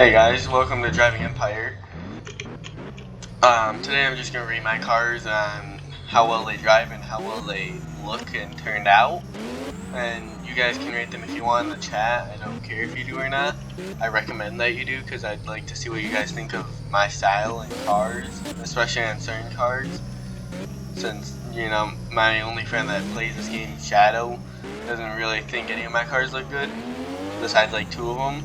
Hey guys, welcome to Driving Empire. Today I'm just gonna rate my cars on how well they drive and how well they look and turned out. And you guys can rate them if you want in the chat. I don't care if you do or not. I recommend that you do because I'd like to see what you guys think of my style in cars, especially on certain cars. Since, my only friend that plays this game, Shadow, doesn't really think any of my cars look good, besides like 2 of them.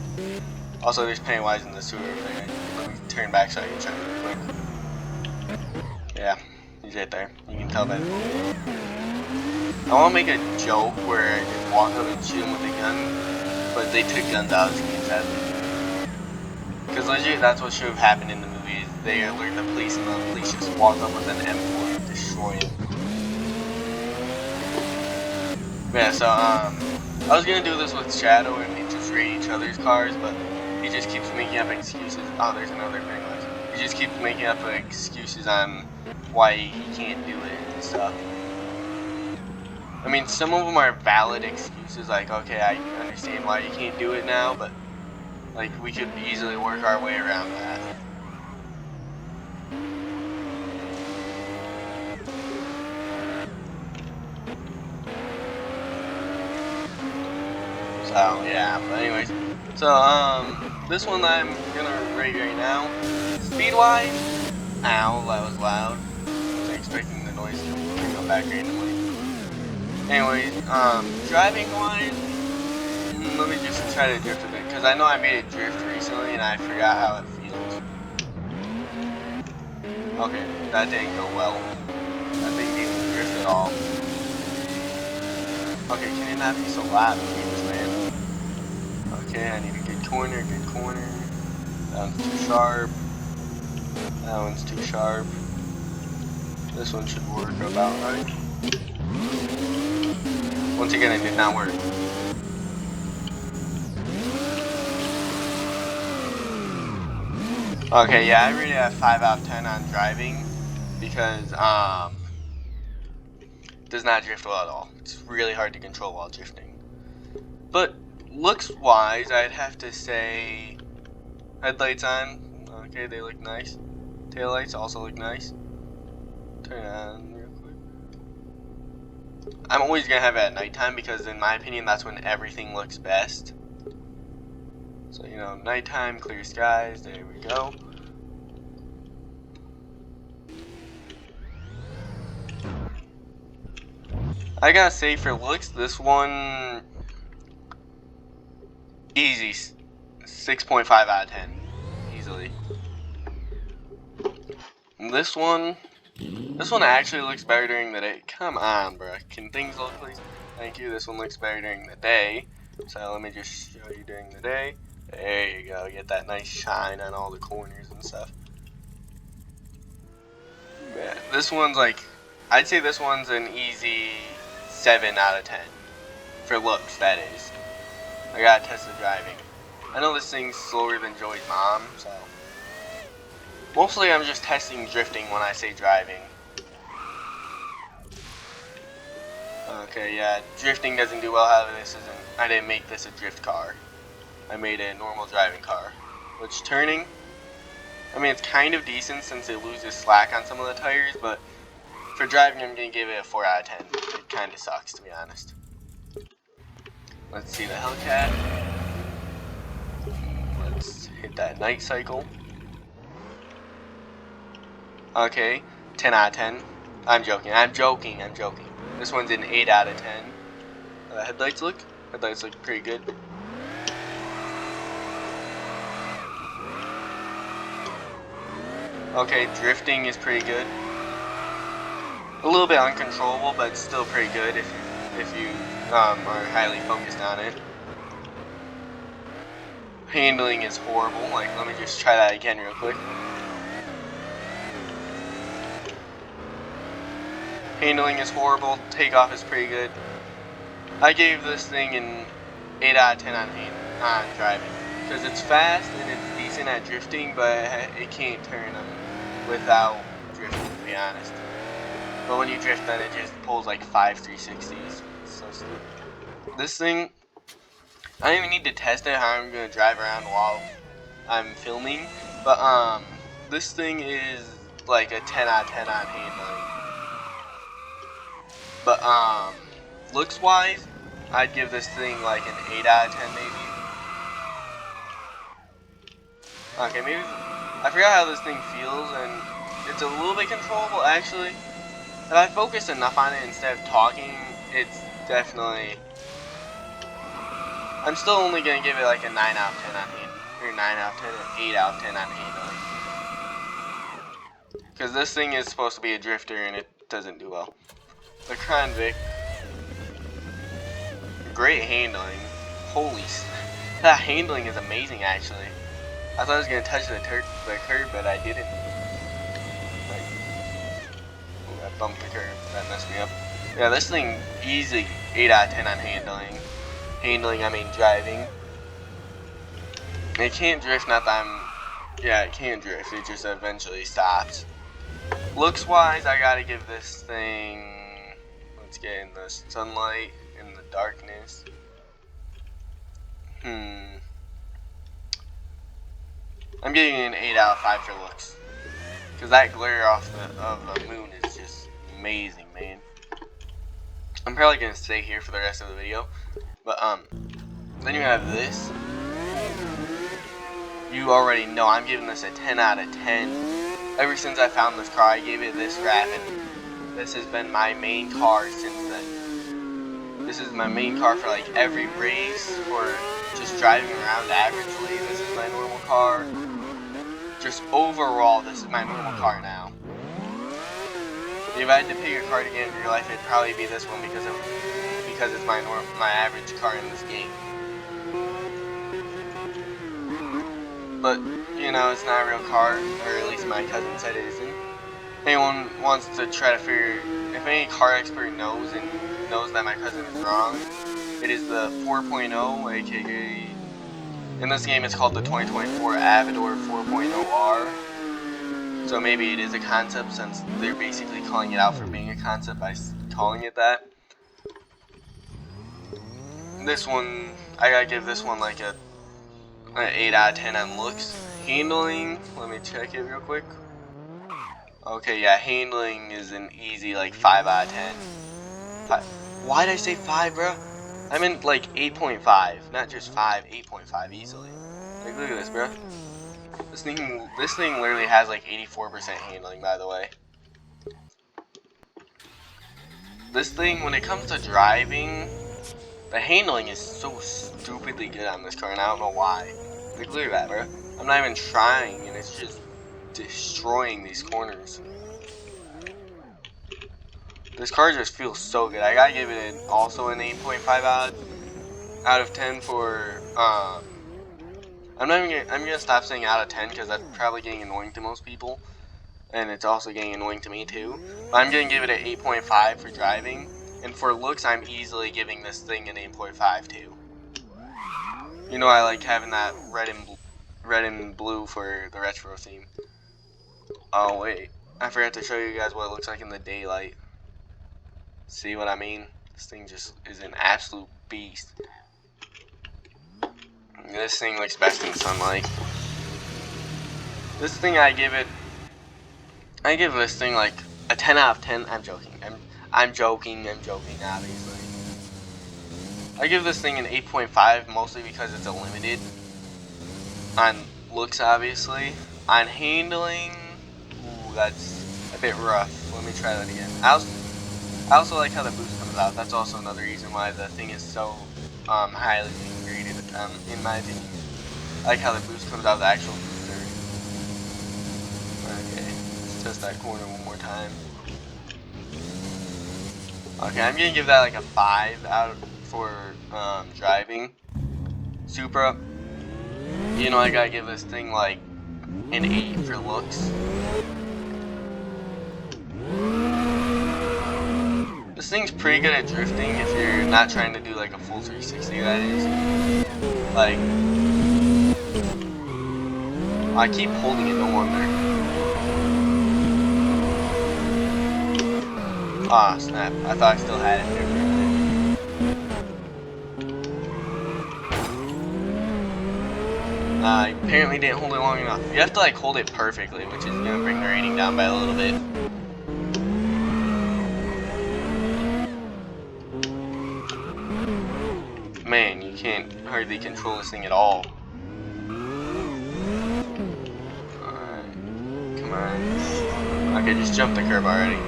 Also, there's Pennywise in the sewer over there. Let me turn back so I can show you real quick. Yeah, he's right there. You can tell by the I want to make a joke where I just walk up and shoot him with a gun, but they took guns out of the game, sadly. Because legit, that's what should have happened in the movies. They alert the police and the police just walk up with an M4 and destroy him. Yeah, so, I was gonna do this with Shadow and we just rate each other's cars, but he just keeps making up excuses. Oh, there's another Pennywise. He just keeps making up excuses on why he can't do it and stuff. I mean, some of them are valid excuses, like, okay, I understand why you can't do it now, but, like, we could easily work our way around that. So, yeah, but anyways. So, this one I'm gonna rate right now. Speed-wise, ow, that was loud. I wasn't expecting the noise to come back randomly. Anyways, driving-wise, let me just try to drift a bit, because I know I made a drift recently and I forgot how it feels. Okay, that didn't go well. That thing didn't drift at all. Okay, can it not be so loud, Jesus, man? Okay, I need a good corner, good corner. That one's too sharp. That one's too sharp. This one should work about right. Once again, it did not work. Okay, yeah, I really have 5 out of 10 on driving because it does not drift well at all. It's really hard to control while drifting. But looks-wise, I'd have to say headlights on. Okay, they look nice. Taillights also look nice. Turn it on real quick. I'm always gonna have it at nighttime because, in my opinion, that's when everything looks best. So, nighttime, clear skies, there we go. I gotta say, for looks, this one, easy, 6.5 out of 10, easily. And this one actually looks better during the day. Come on, bro. Can things look, please? Thank you. This one looks better during the day. So let me just show you during the day. There you go. Get that nice shine on all the corners and stuff. Yeah, this one's like, I'd say this one's an easy 7 out of 10. For looks, that is. I gotta test the driving. I know this thing's slower than Joey's mom, so. Mostly I'm just testing drifting when I say driving. Okay, yeah, drifting doesn't do well. However, I didn't make this a drift car. I made it a normal driving car. Which, turning, I mean, it's kind of decent since it loses slack on some of the tires, but for driving, I'm gonna give it a 4 out of 10. It kind of sucks, to be honest. Let's see the Hellcat. Let's hit that night cycle. Okay, 10 out of 10. I'm joking. This one's an 8 out of 10. Headlights look pretty good. Okay, drifting is pretty good. A little bit uncontrollable, but it's still pretty good if you are highly focused on it. Handling is horrible. Like, let me just try that again real quick. Handling is horrible. Takeoff is pretty good. I gave this thing an 8 out of 10 on driving because it's fast and it's decent at drifting, but it can't turn without drifting, to be honest. But when you drift, then it just pulls like 5 360s. It's so stupid. This thing, I don't even need to test it how I'm gonna drive around while I'm filming, but this thing is like a 10 out of 10 on handling. But looks wise, I'd give this thing like an 8 out of 10 maybe. Okay, maybe I forgot how this thing feels, and it's a little bit controllable actually. If I focus enough on it instead of talking, it's definitely. I'm still only gonna give it like a 9 out of 10 on handling, or 9 out of 10, or 8 out of 10 on handling. Because this thing is supposed to be a drifter and it doesn't do well. The Crown Vic, great handling. Holy, that handling is amazing actually. I thought I was gonna touch the curb, but I didn't. I bumped the curb, that messed me up. Yeah, this thing easy 8 out of 10 on handling. Handling, I mean driving. It can't drift, not that I'm. Yeah, it can drift. It just eventually stops. Looks wise, I gotta give this thing. Let's get in the sunlight, in the darkness. I'm giving it an 8 out of 5 for looks. Because that glare off of the moon is just amazing, man. I'm probably gonna stay here for the rest of the video. But then you have this. You already know I'm giving this a 10 out of 10. Ever since I found this car, I gave it this wrap, and this has been my main car since then. This is my main car for like every race, or just driving around averagely. This is my normal car. Just overall, this is my normal car now. If I had to pick a car to get in real life, it'd probably be this one because it's my average car in this game. But you know, it's not a real car, or at least my cousin said it isn't. If anyone wants to try to figure, if any car expert knows and knows that my cousin is wrong, it is the 4.0, aka in this game it's called the 2024 Avador 4.0R. So maybe it is a concept, since they're basically calling it out for being a concept by calling it that. This one, I gotta give this one like an 8 out of 10 on looks. Handling, let me check it real quick. Okay, yeah, handling is an easy like 5 out of 10. Why did I say 5, bro? I meant like 8.5, not just 5, 8.5 easily. Like, look at this, bro. This thing literally has like 84% handling, by the way. This thing, when it comes to driving, the handling is so stupidly good on this car, and I don't know why. Like, look at that, bro. I'm not even trying, and it's just destroying these corners. This car just feels so good. I gotta give it also an 8.5 out of 10 for I'm gonna stop saying out of 10 because that's probably getting annoying to most people, and it's also getting annoying to me too. But I'm gonna give it an 8.5 for driving, and for looks, I'm easily giving this thing an 8.5 too. You know, I like having that red and blue for the retro theme. Oh wait, I forgot to show you guys what it looks like in the daylight. See what I mean? This thing just is an absolute beast. This thing looks best in sunlight. This thing, I give this thing like a 10 out of 10. I'm joking. I'm joking, obviously. I give this thing an 8.5, mostly because it's a limited. On looks, obviously. On handling, ooh, that's a bit rough. Let me try that again. I also like how the boost comes out. That's also another reason why the thing is so highly rated, in my opinion. I like how the boost comes out of the actual booster. Okay, let's test that corner one more time. Okay, I'm gonna give that like a 5 out for driving. Supra, you know, I gotta give this thing like an 8 for looks. This thing's pretty good at drifting if you're not trying to do like a full 360, that is. Like, I keep holding it, no wonder. Ah, snap. I thought I still had it there. I apparently didn't hold it long enough. You have to like hold it perfectly, which is gonna bring the rating down by a little bit. Man, you can't hardly control this thing at all. Alright, come on. Okay, just jump the curb already.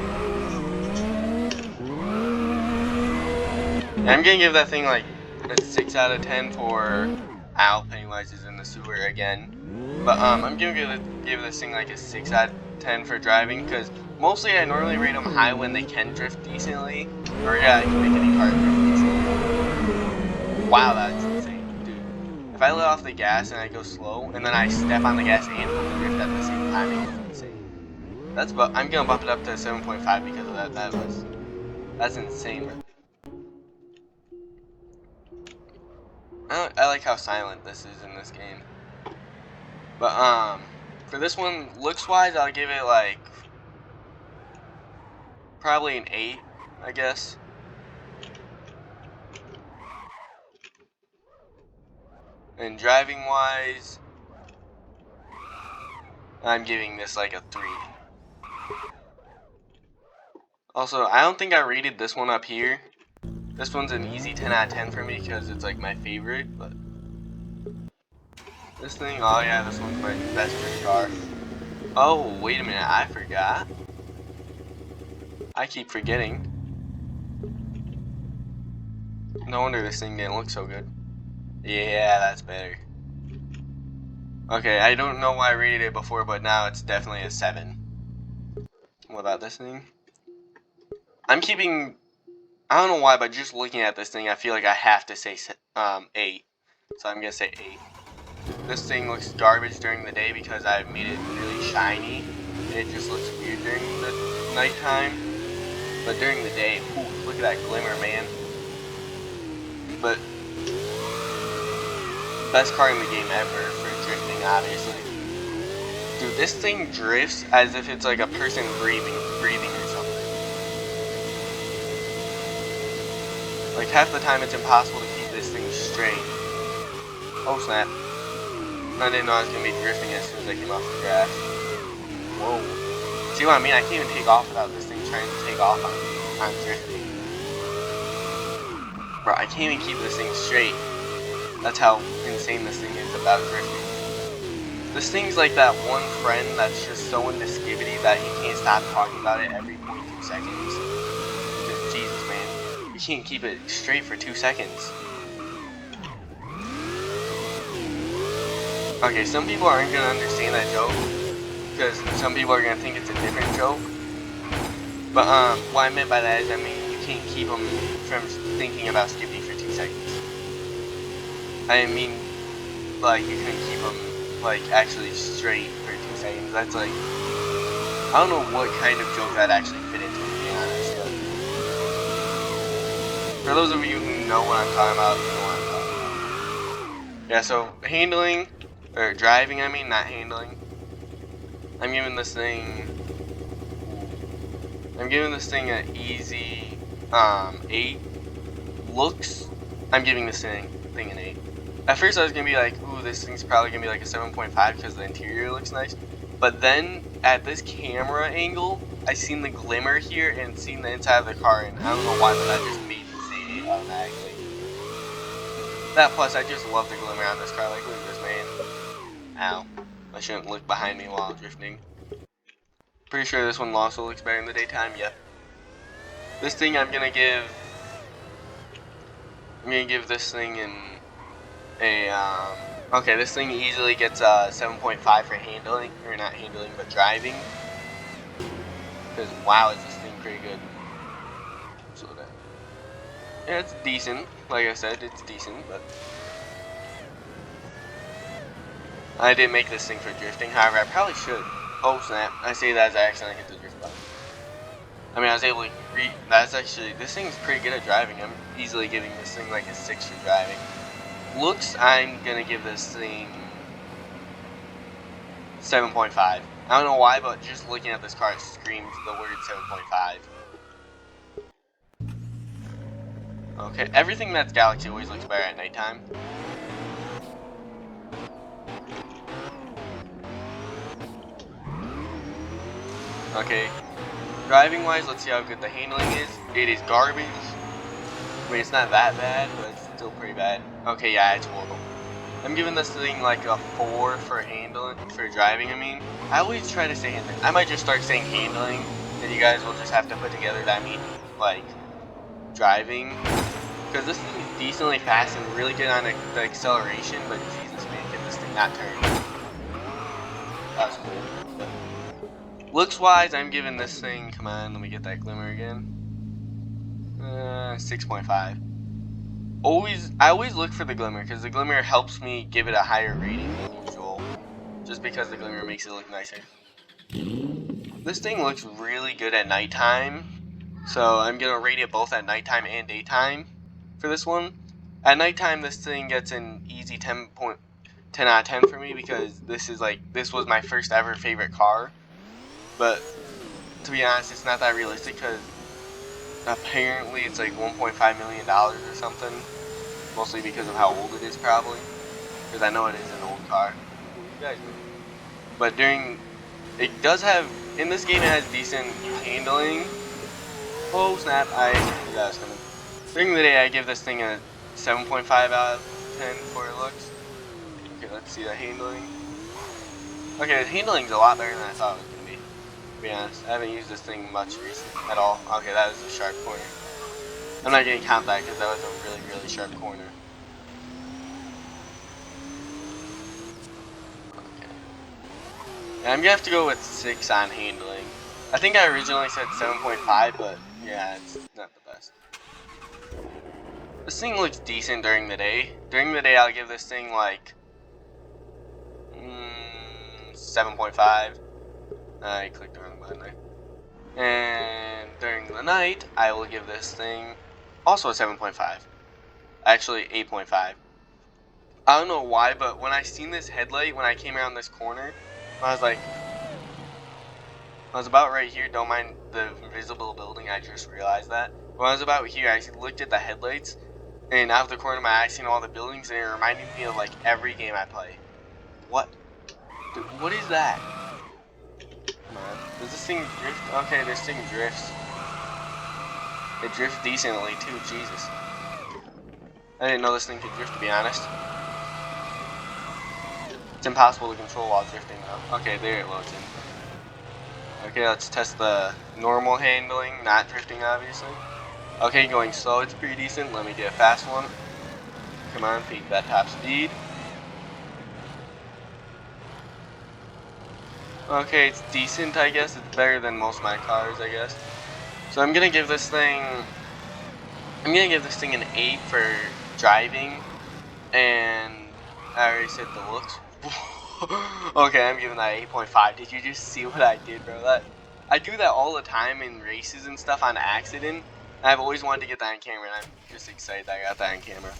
I'm gonna give that thing like a 6 out of 10 for Pennywise is in the sewer again. But I'm gonna give this thing like a 6 out of 10 for driving, because mostly I normally rate them high when they can drift decently, or yeah, I can make any car drift decently. Wow, that's insane, dude. If I let off the gas and I go slow, and then I step on the gas and drift at the same time, it's insane. I'm gonna bump it up to 7.5 because of that. That's insane. I like how silent this is in this game. But for this one, looks wise, I'll give it like probably an 8, I guess. And driving wise, I'm giving this like a 3. Also, I don't think I rated this one up here. This one's an easy 10 out of 10 for me because it's like my favorite, but this thing, oh yeah, this one's my best drift car. Oh, wait a minute, I forgot. I keep forgetting. No wonder this thing didn't look so good. Yeah, that's better. Okay, I don't know why I rated it before, but now it's definitely a 7. What about this thing? I don't know why, but just looking at this thing, I feel like I have to say 8. So I'm gonna say 8. This thing looks garbage during the day because I've made it really shiny. And it just looks weird during the nighttime. But during the day, ooh, look at that glimmer, man. But best car in the game ever for drifting, obviously. Dude, this thing drifts as if it's like a person breathing or something. Like half the time it's impossible to keep this thing straight. Oh snap. I didn't know I was going to be drifting as soon as I came off the grass. Whoa. See what I mean? I can't even take off without this thing trying to take off on drifting. Bro, I can't even keep this thing straight. That's how insane this thing is about drifting. This thing's like that one friend that's just so into skibbity that he can't stop talking about it every 0.2 seconds. Just Jesus, man. You can't keep it straight for 2 seconds. Okay, some people aren't going to understand that joke, because some people are going to think it's a different joke. But what I meant by that is, I mean, you can't keep them from thinking about skipping for 2 seconds. I mean, like, you couldn't keep them, like, actually straight for 2 seconds. That's like, I don't know what kind of joke that actually fit into, to be honest. But for those of you who know what I'm talking about, you know what I'm talking about. Yeah, so handling, or driving, I mean, not handling. I'm giving this thing an easy 8. Looks, I'm giving this thing an 8. At first I was gonna be like, ooh, this thing's probably gonna be like a 7.5 because the interior looks nice. But then at this camera angle, I seen the glimmer here and seen the inside of the car, and I don't know why, but that just made me say 8 automatically. That plus, I just love the glimmer on this car. Like, look at this, man. Ow. I shouldn't look behind me while drifting. Pretty sure this one also looks better in the daytime, yeah. This thing I'm gonna give this thing okay, this thing easily gets 7.5 for handling, or not handling, but driving. Because wow, is this thing pretty good. Slow down. Yeah, it's decent. Like I said, it's decent, but I didn't make this thing for drifting. However, I probably should. Oh snap! I say that as I accidentally hit the drift button. I mean, I was able to this thing's pretty good at driving. I'm easily giving this thing like a 6 for driving. Looks, I'm gonna give this thing 7.5. I don't know why, but just looking at this car, it screams the word 7.5. Okay, everything that's Galaxy always looks better at nighttime. Okay, driving wise, let's see how good the handling is. It is garbage. I mean, it's not that bad, but it's still pretty bad. Okay, yeah, it's horrible. I'm giving this thing like a 4 for handling, for driving, I mean. I always try to say handling. I might just start saying handling, and you guys will just have to put together that I mean, like, driving. Because this thing is decently fast and really good on the acceleration, but Jesus, man, can this thing not turn? That was cool. But looks wise, I'm giving this thing, come on, let me get that glimmer again. 6.5. I always look for the glimmer because the glimmer helps me give it a higher rating than usual, just because the glimmer makes it look nicer. This thing looks really good at nighttime, so I'm gonna rate it both at nighttime and daytime for this one. At nighttime, this thing gets an easy 10 out of 10 for me because this was my first ever favorite car. But to be honest, it's not that realistic because apparently it's like $1.5 million or something. Mostly because of how old it is, probably. Because I know it is an old car. You guys know. But it does have, in this game it has decent handling. Oh snap, I knew that was coming. During the day I give this thing a 7.5 out of 10 for it looks. Okay, let's see the handling. Okay, the handling's a lot better than I thought it was going to be honest. I haven't used this thing much recently at all. Okay, that was a sharp corner. I'm not going to count that because that was a really, really sharp corner. I'm gonna have to go with 6 on handling. I think I originally said 7.5, but yeah, it's not the best. This thing looks decent during the day. During the day, I'll give this thing like 7.5. I clicked the wrong button there. And during the night, I will give this thing also a 7.5. Actually, 8.5. I don't know why, but when I seen this headlight, when I came around this corner, I was like, I was about right here, don't mind the invisible building, I just realized that. When I was about here, I looked at the headlights, and out of the corner of my eye, I seen all the buildings, and it reminded me of like every game I play. What? Dude, what is that? Come on. Does this thing drift? Okay, this thing drifts. It drifts decently too, Jesus. I didn't know this thing could drift, to be honest. It's impossible to control while drifting though. Okay, there it loads in. Okay, let's test the normal handling, not drifting obviously. Okay, going slow, it's pretty decent. Let me get a fast one. Come on, peak that top speed. Okay, it's decent, I guess. It's better than most of my cars, I guess. So I'm gonna give this thing an 8 for driving, and I already said the looks. Okay, I'm giving that 8.5. Did you just see what I did, bro? I do that all the time in races and stuff on accident. I've always wanted to get that on camera, and I'm just excited that I got that on camera.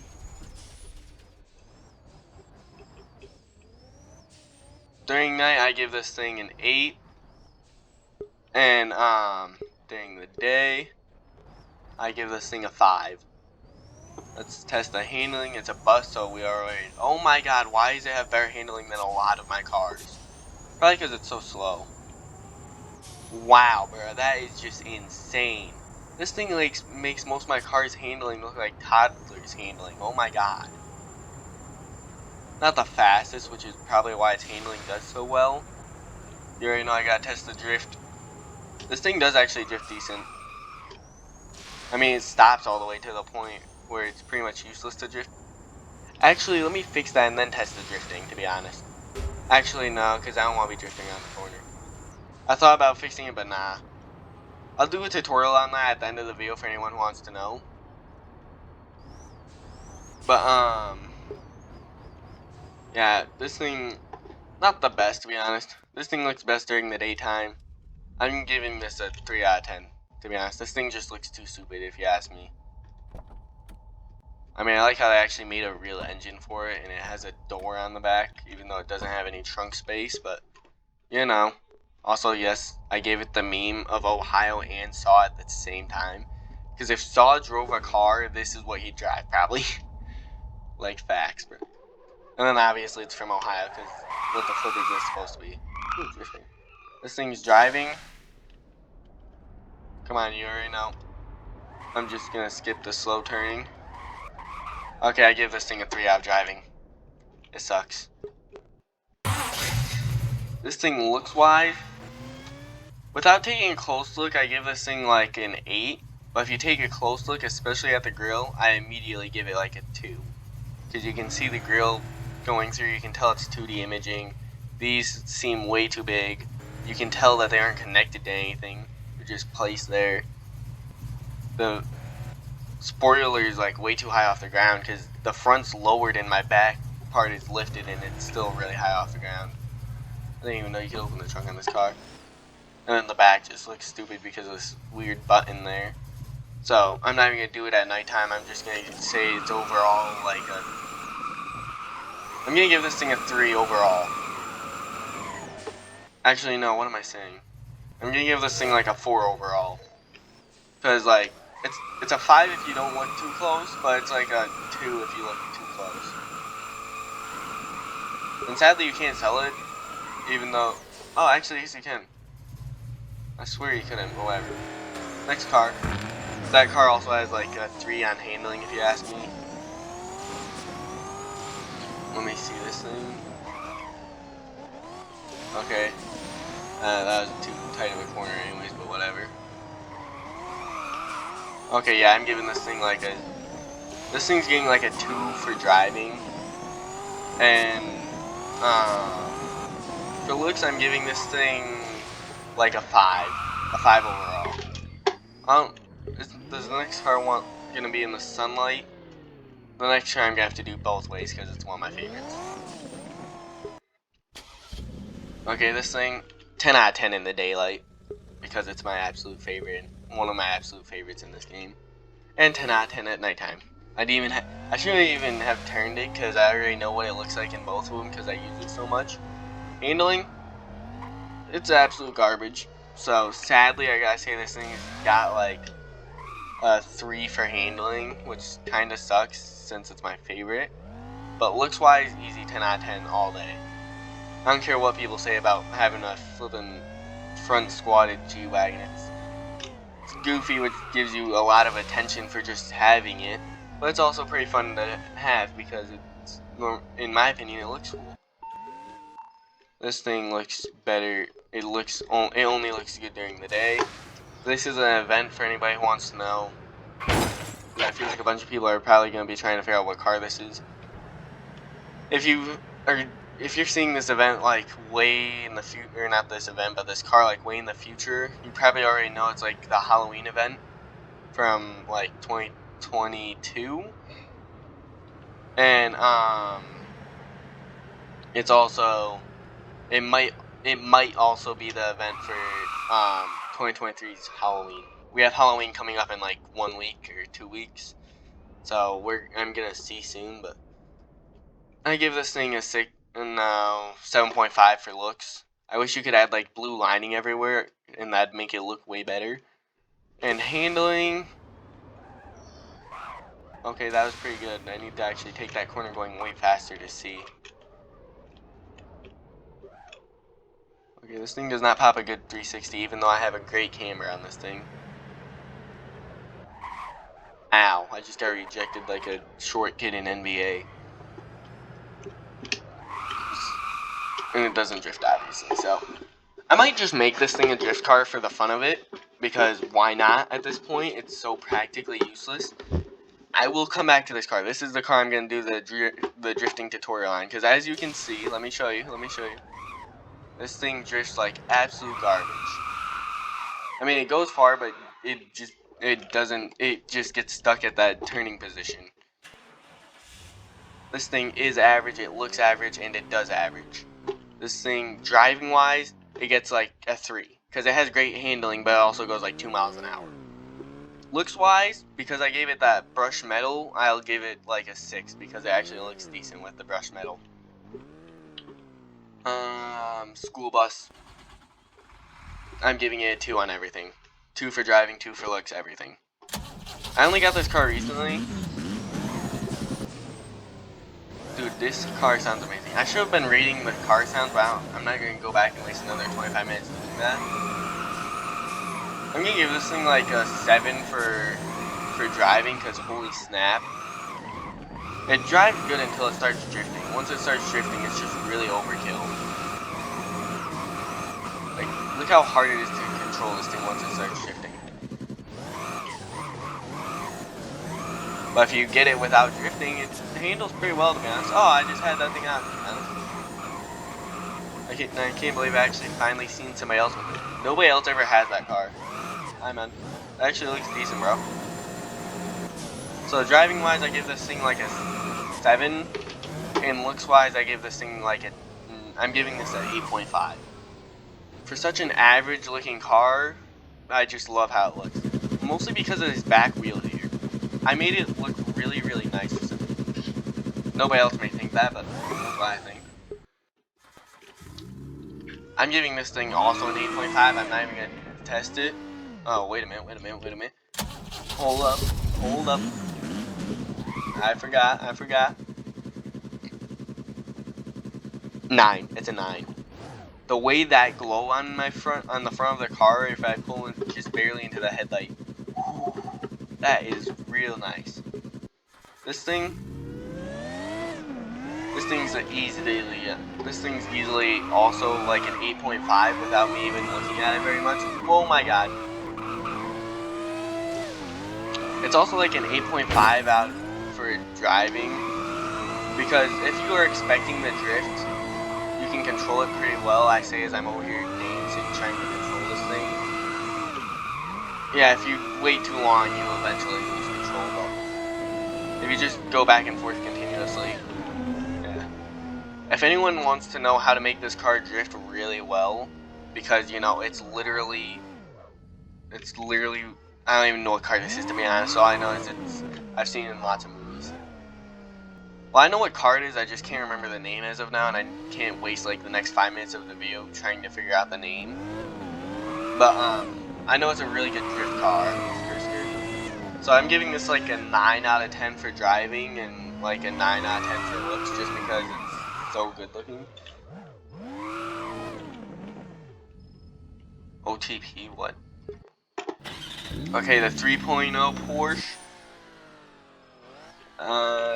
During night, I give this thing an 8, and during the day, I give this thing a 5. Let's test the handling. It's a bus, so we are already. Oh my God! Why does it have better handling than a lot of my cars? Probably because it's so slow. Wow, bro, that is just insane. This thing like makes most of my cars handling look like toddlers handling. Oh my God. Not the fastest, which is probably why its handling does so well. You already know I gotta test the drift. This thing does actually drift decent. I mean, it stops all the way to the point where it's pretty much useless to drift. Actually, let me fix that and then test the drifting, to be honest. Actually, no, because I don't want to be drifting on the corner. I thought about fixing it, but nah. I'll do a tutorial on that at the end of the video for anyone who wants to know. But, yeah, this thing, not the best, to be honest. This thing looks best during the daytime. I'm giving this a 3 out of 10, to be honest. This thing just looks too stupid, if you ask me. I mean, I like how they actually made a real engine for it, and it has a door on the back, even though it doesn't have any trunk space, but, you know. Also, yes, I gave it the meme of Ohio and Saw at the same time. Because if Saw drove a car, this is what he'd drive, probably. Like, facts, bro. And then obviously it's from Ohio, because what the flip is this supposed to be? Ooh, drifting. This thing's driving. Come on, you already know. I'm just gonna skip the slow turning. Okay, I give this thing a 3 out of driving. It sucks. This thing looks wise. Without taking a close look, I give this thing like an 8. But if you take a close look, especially at the grill, I immediately give it like a 2. Because you can see the grill going through, you can tell it's 2D imaging. These seem way too big. You can tell that they aren't connected to anything. They're just placed there. The spoiler is like way too high off the ground because the front's lowered and my back part is lifted and it's still really high off the ground. I didn't even know you could open the trunk on this car. And then the back just looks stupid because of this weird button there. So I'm not even gonna do it at nighttime. I'm just gonna say it's overall like a. I'm gonna give this thing a 3 overall. Actually, no. What am I saying? I'm gonna give this thing like a 4 overall. Cause like it's a 5 if you don't look too close, but it's like a 2 if you look too close. And sadly, you can't sell it, even though. Oh, actually, yes, you can. I swear you couldn't. Whatever. Next car. That car also has like a 3 on handling, if you ask me. Let me see this thing. Okay. That was too tight of a corner anyways, but whatever. Okay, yeah, I'm giving this thing like a... This thing's getting like a 2 for driving. And, for looks, I'm giving this thing like a 5. A 5 overall. Does the next car gonna be in the sunlight? The next car I'm gonna have to do both ways because it's one of my favorites. Okay, this thing, 10 out of 10 in the daylight because it's my absolute favorite, one of my absolute favorites in this game, and 10 out of 10 at nighttime. I shouldn't even have turned it because I already know what it looks like in both of them because I use it so much. Handling, it's absolute garbage. So sadly, I gotta say this thing's got like a 3 for handling, which kind of sucks since it's my favorite. But looks wise, easy 10 out of 10 all day. I don't care what people say about having a flippin' front squatted G-Wagon. It's goofy, which gives you a lot of attention for just having it. But it's also pretty fun to have because it's, in my opinion, it looks cool. This thing looks better. It only looks good during the day. This is an event for anybody who wants to know. I feel like a bunch of people are probably going to be trying to figure out what car this is. If you're seeing this event like way in the future, not this event, but this car like way in the future, you probably already know it's like the Halloween event from like 2022. And it's also it might also be the event for 2023's Halloween. We have Halloween coming up in like 1 week or 2 weeks, so I'm gonna see soon. But I give this thing a 7.5 for looks. I wish you could add like blue lining everywhere, and that'd make it look way better. And handling, okay, that was pretty good. I need to actually take that corner going way faster to see. Okay, this thing does not pop a good 360, even though I have a great camera on this thing. Ow, I just got rejected like a short kid in NBA. And it doesn't drift, obviously, so I might just make this thing a drift car for the fun of it, because why not at this point? It's so practically useless. I will come back to this car. This is the car I'm going to do the drifting tutorial on, because as you can see, let me show you. This thing drifts like absolute garbage. I mean, it goes far, but it just gets stuck at that turning position. This thing is average, it looks average, and it does average. This thing, driving wise, it gets like a 3, because it has great handling, but it also goes like 2 miles an hour. Looks wise, because I gave it that brushed metal, I'll give it like a 6, because it actually looks decent with the brushed metal. School bus, I'm giving it a 2 on everything. 2 for driving, 2 for looks, everything. I only got this car recently. Dude, this car sounds amazing. I should have been reading the car sounds, but I'm not going to go back and waste another 25 minutes doing that. I'm gonna give this thing like a 7 for driving, because holy snap. It drives good until it starts drifting. Once it starts drifting, it's just really overkill. Like, look how hard it is to control this thing once it starts drifting. But if you get it without drifting, it handles pretty well, to be honest. Oh, I just had that thing out, to be honest. I can't believe I actually finally seen somebody else with it. Nobody else ever has that car. Hi, man. It actually looks decent, bro. So driving wise, I give this thing like a 7, and looks wise, I give this thing like I'm giving this an 8.5. For such an average looking car, I just love how it looks. Mostly because of this back wheel here. I made it look really, really nice. Nobody else may think that, but that's what I think. I'm giving this thing also an 8.5. I'm not even gonna test it. Oh, wait a minute. Hold up. I forgot. 9. It's a 9. The way that glow on the front of the car, if I pull it just barely into the headlight, that is real nice. This thing's easily also like an 8.5 without me even looking at it very much. Oh my god. It's also like an 8.5 out for driving, because if you are expecting the drift, you can control it pretty well. I say as I'm over here dancing trying to control this thing. Yeah, if you wait too long, you will eventually lose control. But if you just go back and forth continuously, yeah. If anyone wants to know how to make this car drift really well, because you know it's literally I don't even know what car this is, to be honest. All I know is I've seen it in lots of movies. Well, I know what car it is, I just can't remember the name as of now, and I can't waste like the next 5 minutes of the video trying to figure out the name. But I know it's a really good drift car. So I'm giving this like a 9 out of 10 for driving and like a 9 out of 10 for looks, just because it's so good looking. OTP, what? Okay, the 3.0 Porsche.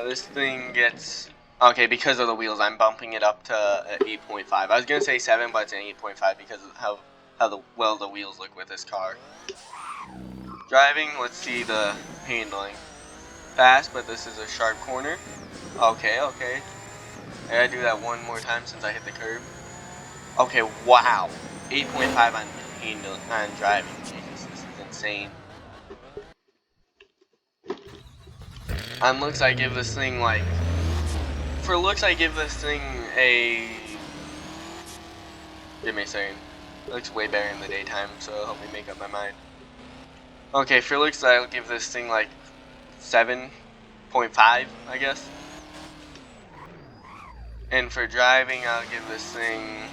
This thing gets... Okay, because of the wheels, I'm bumping it up to 8.5. I was gonna say 7, but it's an 8.5 because of how well the wheels look with this car. Driving, let's see the handling. Fast, but this is a sharp corner. Okay. I gotta do that one more time since I hit the curb. Okay, wow. 8.5 on driving. Jesus, this is insane. On looks, I give this thing like... For looks, I give this thing a... Give me a second. It looks way better in the daytime, so it'll help me make up my mind. Okay, for looks, I'll give this thing like 7.5, I guess. And for driving, I'll give this thing...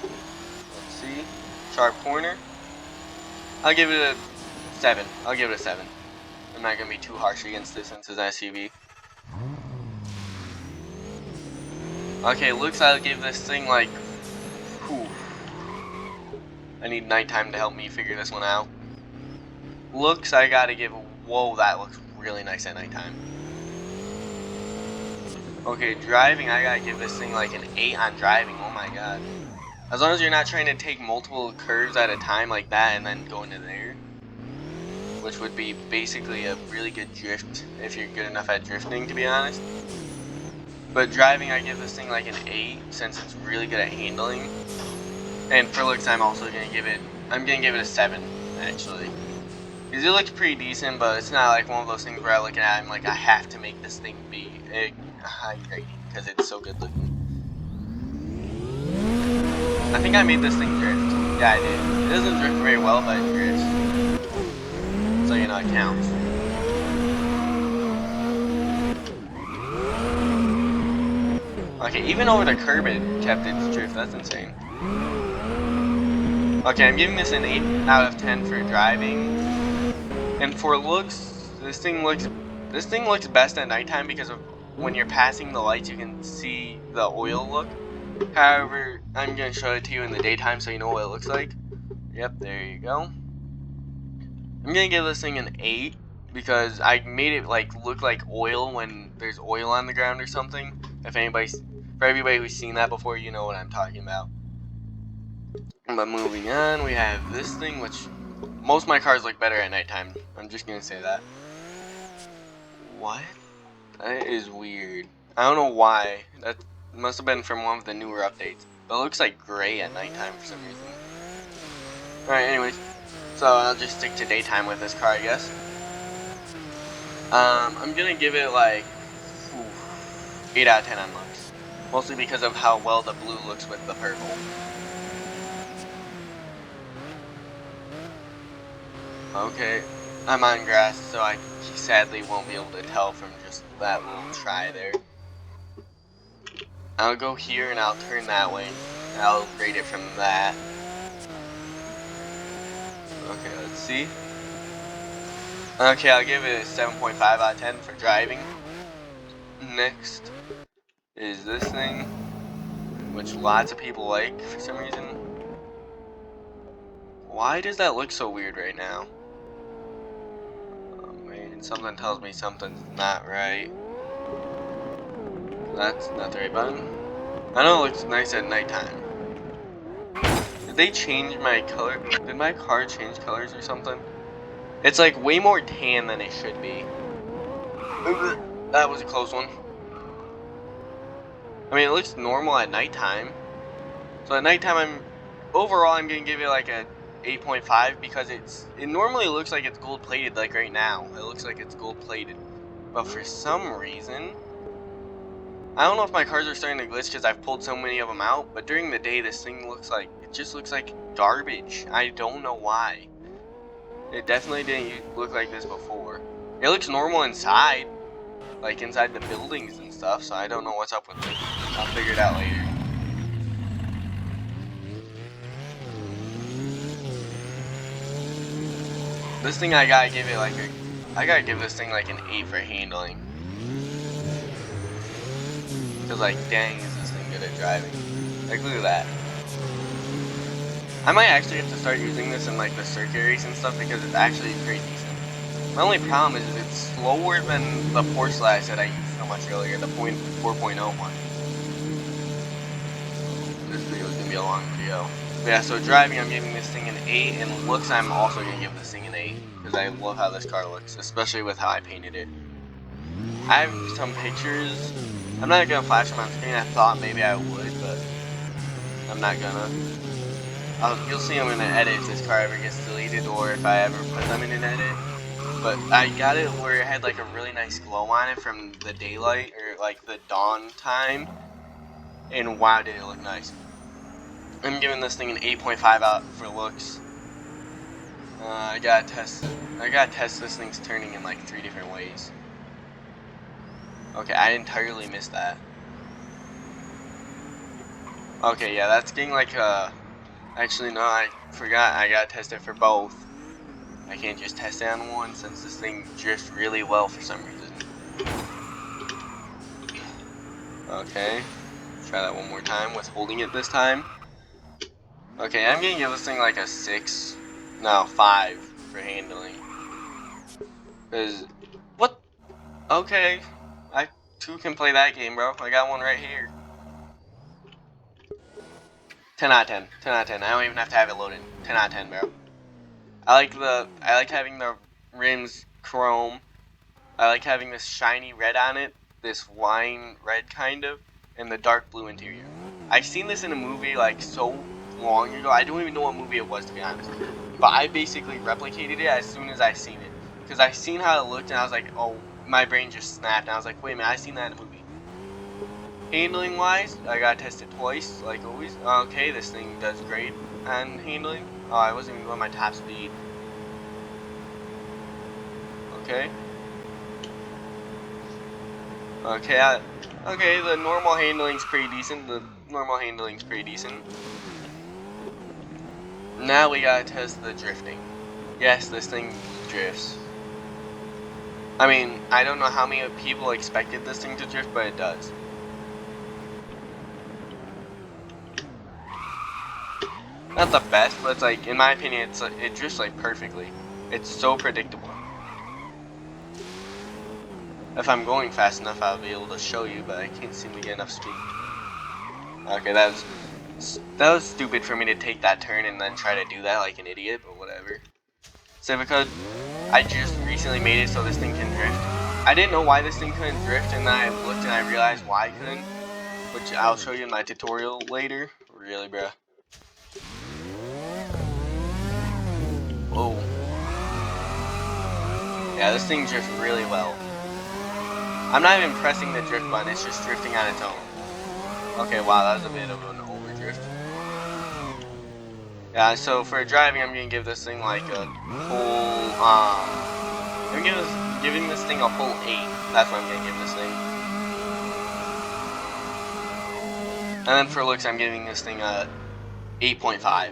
Let's see. Sharp corner. I'll give it a 7. I'm not gonna be too harsh against this since it's an SUV. Okay, looks, I'll give this thing like... Whew. I need nighttime to help me figure this one out. Looks, I gotta give... Whoa, that looks really nice at nighttime. Okay, driving, I gotta give this thing like an 8 on driving. Oh my god. As long as you're not trying to take multiple curves at a time like that and then go into there, which would be basically a really good drift if you're good enough at drifting, to be honest. But driving, I give this thing like an 8 since it's really good at handling. And for looks, I'm gonna give it a 7 actually, because it looks pretty decent, but it's not like one of those things where I look at it and I'm like, I have to make this thing be a high rating because it's so good looking. I think I made this thing drift. Yeah, I did. It doesn't drift very well, but it drifts. So you know, it counts. Okay, even over the curb it kept its drift. That's insane. Okay, I'm giving this an 8 out of 10 for driving. And for looks, this thing looks best at nighttime because of when you're passing the lights, you can see the oil look. However, I'm gonna show it to you in the daytime so you know what it looks like. Yep, there you go. I'm gonna give this thing an 8 because I made it like look like oil when there's oil on the ground or something. If anybody's, for everybody who's seen that before, you know what I'm talking about. But moving on, we have this thing, which most of my cars look better at nighttime. I'm just gonna say that. What? That is weird. I don't know why. That must have been from one of the newer updates. But it looks like gray at nighttime for some reason. Alright, anyways. So I'll just stick to daytime with this car, I guess. I'm gonna give it like 8 out of 10 on looks. Mostly because of how well the blue looks with the purple. Okay, I'm on grass, so I sadly won't be able to tell from just that little try there. I'll go here and I'll turn that way. And I'll rate it from that. Okay, let's see. Okay, I'll give it a 7.5 out of 10 for driving. Next is this thing, which lots of people like for some reason. Why does that look so weird right now? Oh man, something tells me something's not right. That's not the right button. I know it looks nice at nighttime. Did they change my color? Did my car change colors or something? It's like way more tan than it should be. That was a close one. I mean, it looks normal at nighttime. So at nighttime, overall I'm gonna give it like a 8.5 because it normally looks like it's gold plated like right now. It looks like it's gold plated. But for some reason, I don't know if my cars are starting to glitch because I've pulled so many of them out, but during the day this thing looks like, it just looks like garbage. I don't know why. It definitely didn't look like this before. It looks normal inside, like inside the buildings and stuff, so I don't know what's up with it. I'll figure it out later. This thing I gotta give this thing like an 8 for handling. Cause like, dang, is this thing good at driving? Like, look at that. I might actually have to start using this in like the circuit race and stuff because it's actually pretty decent. My only problem is it's slower than the Porsche that I said I used so much earlier, the 4.0 one. This video is gonna be a long video. But yeah, so driving, I'm giving this thing an 8, and looks, I'm also gonna give this thing an 8 because I love how this car looks, especially with how I painted it. I have some pictures. I'm not gonna flash them on screen. I thought maybe I would, but I'm not gonna. You'll see them in an edit if this car ever gets deleted or if I ever put them in an edit. But I got it where it had like a really nice glow on it from the daylight or like the dawn time. And wow, did it look nice. I'm giving this thing an 8.5 out for looks. I gotta test this thing's turning in like 3 different ways. Okay, I entirely missed that. Okay, yeah, that's getting like actually no, I forgot I gotta test it for both. I can't just test it on one since this thing drifts really well for some reason. Okay, try that one more time with holding it this time. Okay, I'm gonna give this thing like a 6, no, 5 for handling. Cause, what? Okay, I too can play that game, bro. I got one right here. 10 out of 10. 10 out of 10. I don't even have to have it loaded. 10 out of 10, bro. I like having the rims chrome. I like having this shiny red on it, this wine red kind of, and the dark blue interior. I've seen this in a movie like so long ago. I don't even know what movie it was, to be honest. But I basically replicated it as soon as I seen it, because I seen how it looked and I was like, oh, my brain just snapped. And I was like, wait a minute, I seen that in a movie. Handling wise, I gotta test it twice, like always. Okay, this thing does great on handling. Oh, I wasn't even going my top speed. Okay. Okay, the normal handling's pretty decent. Now we gotta test the drifting. Yes, this thing drifts. I mean, I don't know how many people expected this thing to drift, but it does. Not the best, but it's like, in my opinion, it drifts like perfectly. It's so predictable. If I'm going fast enough, I'll be able to show you, but I can't seem to get enough speed. Okay, that was stupid for me to take that turn and then try to do that like an idiot, but whatever. Civica, I just recently made it so this thing can drift. I didn't know why this thing couldn't drift, and then I looked and I realized why I couldn't, which I'll show you in my tutorial later. Really, bruh. Whoa. Yeah, this thing drifts really well. I'm not even pressing the drift button, it's just drifting on its own. Okay, wow, that was a bit of an overdrift. Yeah, so for driving, I'm gonna give this thing like a whole, I'm giving this thing a whole 8. That's what I'm gonna give this thing. And then for looks, I'm giving this thing a 8.5. I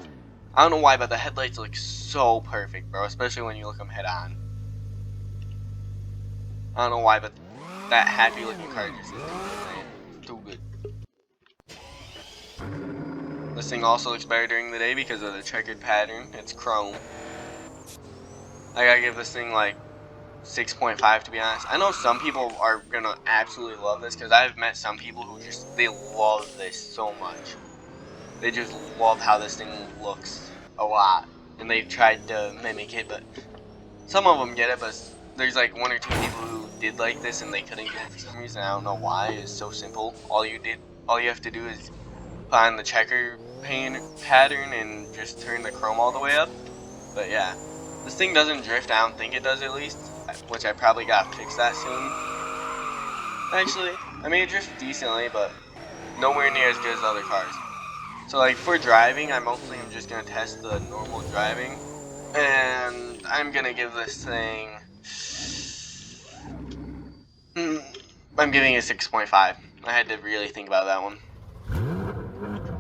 don't know why, but the headlights look so perfect, bro, especially when you look them head on. I don't know why, but that happy looking car just is too good. This thing also looks better during the day because of the checkered pattern. It's chrome. I gotta give this thing like 6.5 to be honest. I know some people are gonna absolutely love this because I've met some people who they love this so much. They just love how this thing looks a lot, and they've tried to mimic it, but some of them get it. But there's like 1 or 2 people who did like this and they couldn't get it for some reason. I don't know why. It's so simple. All you have to do is find the checker pattern and just turn the chrome all the way up. But yeah, this thing doesn't drift. I don't think it does, at least, which I probably gotta fix that soon. Actually, I mean, it drifts decently, but nowhere near as good as other cars. So like for driving, I mostly am just gonna test the normal driving, and I'm gonna give this thing, I'm giving it 6.5. I had to really think about that one.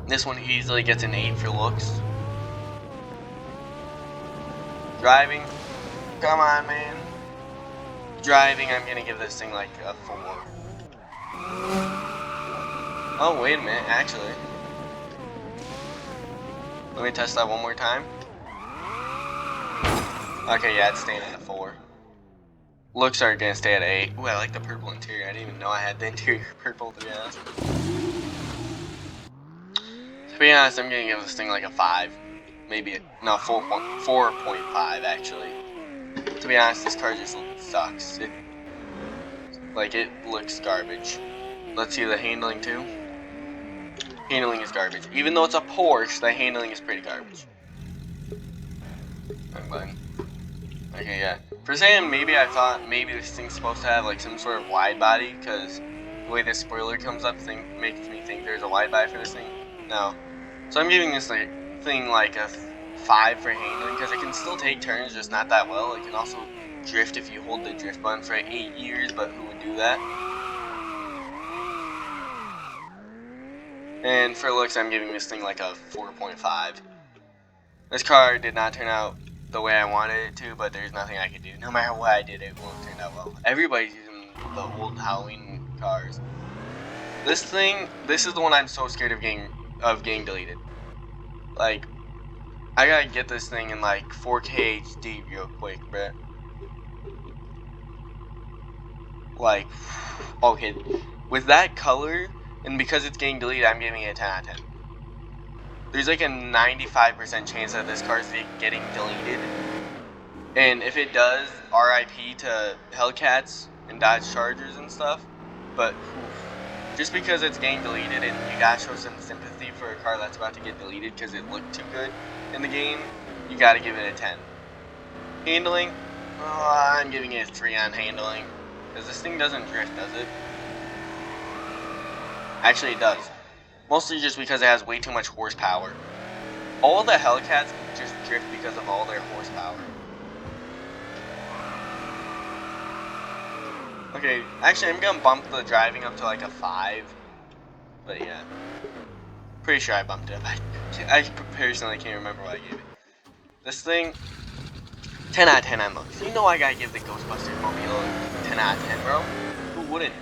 This one easily gets an 8 for looks. Driving, come on, man. Driving, I'm gonna give this thing like a 4. Oh, wait a minute, actually. Let me test that one more time. Okay, yeah, it's staying at a 4. Looks are gonna stay at 8. Ooh, I like the purple interior. I didn't even know I had the interior purple, to be honest. To be honest, I'm gonna give this thing like a 5. Maybe, no, 4.5 actually. To be honest, this car just sucks. It looks garbage. Let's see the handling too. Handling is garbage. Even though it's a Porsche, the handling is pretty garbage. Okay, yeah. For a second, maybe I thought maybe this thing's supposed to have like some sort of wide body, because the way this spoiler comes up makes me think there's a wide body for this thing. No. So I'm giving this thing like a 5 for handling, because it can still take turns, just not that well. It can also drift if you hold the drift button for 8 years, but who would do that? And for looks, I'm giving this thing like a 4.5. This car did not turn out the way I wanted it to, but there's nothing I could do. No matter what I did, it won't turn out well. Everybody's using the old Halloween cars. This is the one I'm so scared of getting deleted. Like, I gotta get this thing in like 4K HD real quick, bruh. Like, okay, with that color, and because it's getting deleted, I'm giving it a 10 out of 10. There's like a 95% chance that this car's getting deleted. And if it does, RIP to Hellcats and Dodge Chargers and stuff. But just because it's getting deleted and you gotta show some sympathy for a car that's about to get deleted because it looked too good in the game, you gotta give it a 10. Handling, I'm giving it a 3 on handling. Because this thing doesn't drift, does it? Actually, it does. Mostly just because it has way too much horsepower. All the Hellcats just drift because of all their horsepower. Okay, actually I'm gonna bump the driving up to like a 5. But yeah. Pretty sure I bumped it up. I personally can't remember what I gave it. This thing, 10 out of 10 on looks. You know I gotta give the Ghostbusters Mobile a 10 out of 10, bro. Who wouldn't?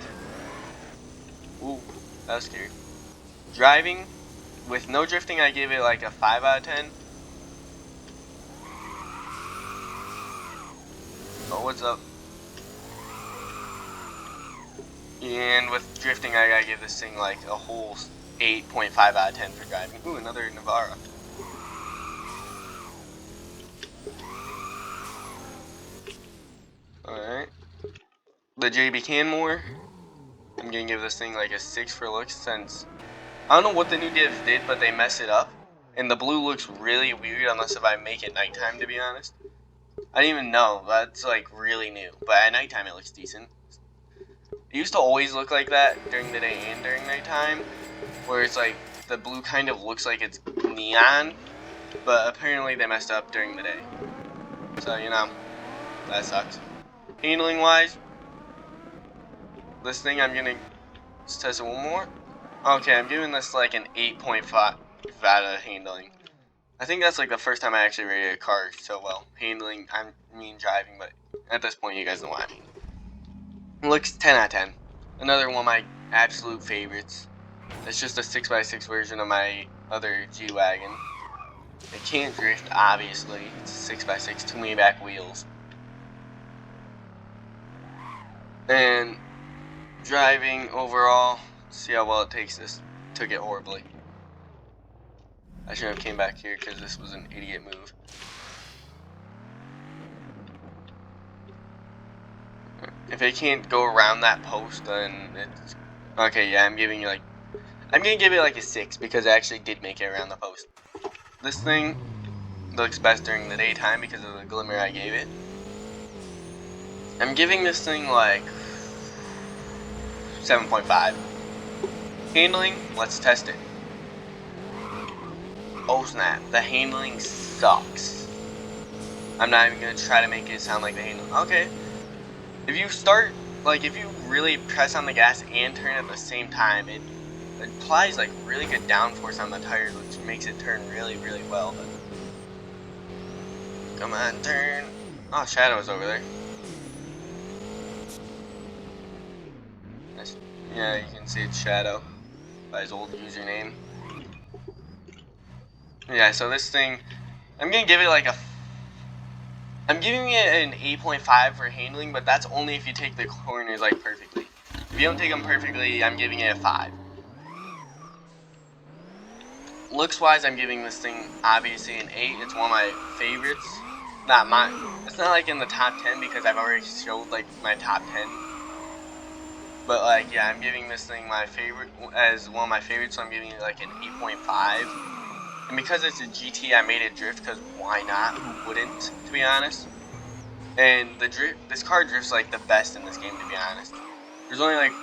Ooh, that was scary. Driving, with no drifting, I gave it like a 5 out of 10. Oh, what's up? And with drifting, I gotta give this thing like a whole 8.5 out of 10 for driving. Ooh, another Navara. Alright. The JB Canmore, I'm gonna give this thing like a 6 for looks, since I don't know what the new devs did, but they messed it up. And the blue looks really weird unless if I make it nighttime, to be honest. I didn't even know. That's like really new. But at nighttime it looks decent. It used to always look like that during the day and during nighttime, where it's like the blue kind of looks like it's neon, but apparently they messed up during the day. So, you know, that sucks. Handling wise, this thing I'm gonna test it one more. Okay, I'm giving this like an 8.5 out of handling. I think that's like the first time I actually rated a car so well. Handling, I mean driving, but at this point you guys know what I mean. It looks 10 out of 10. Another one of my absolute favorites. It's just a 6x6 version of my other G-Wagon. It can't drift, obviously. It's a 6x6, too many back wheels. And driving overall, see how well it takes this. Took it horribly. I shouldn't have came back here because this was an idiot move. If it can't go around that post, then it's... Okay, yeah, I'm giving you like... I'm gonna give it like a 6 because it actually did make it around the post. This thing looks best during the daytime because of the glimmer I gave it. I'm giving this thing like 7.5. Handling, let's test it. Oh snap, the handling sucks. I'm not even gonna try to make it sound like the handling. Okay. If you start, like if you really press on the gas and turn at the same time, it applies like really good downforce on the tires, which makes it turn really, really well. But come on, turn. Oh, Shadow's over there. Nice. Yeah, you can see it's Shadow by his old username. Yeah, so this thing, I'm gonna give it like a... I'm giving it an 8.5 for handling, but that's only if you take the corners like perfectly. If you don't take them perfectly, I'm giving it a 5. Looks wise, I'm giving this thing obviously an 8. It's one of my favorites. Not mine. It's not like in the top 10 because I've already showed like my top 10. But like, yeah, I'm giving this thing my favorite as one of my favorites, so I'm giving it like an 8.5. And because it's a GT, I made it drift because why not? Who wouldn't, to be honest? And the this car drifts like the best in this game, to be honest. There's only like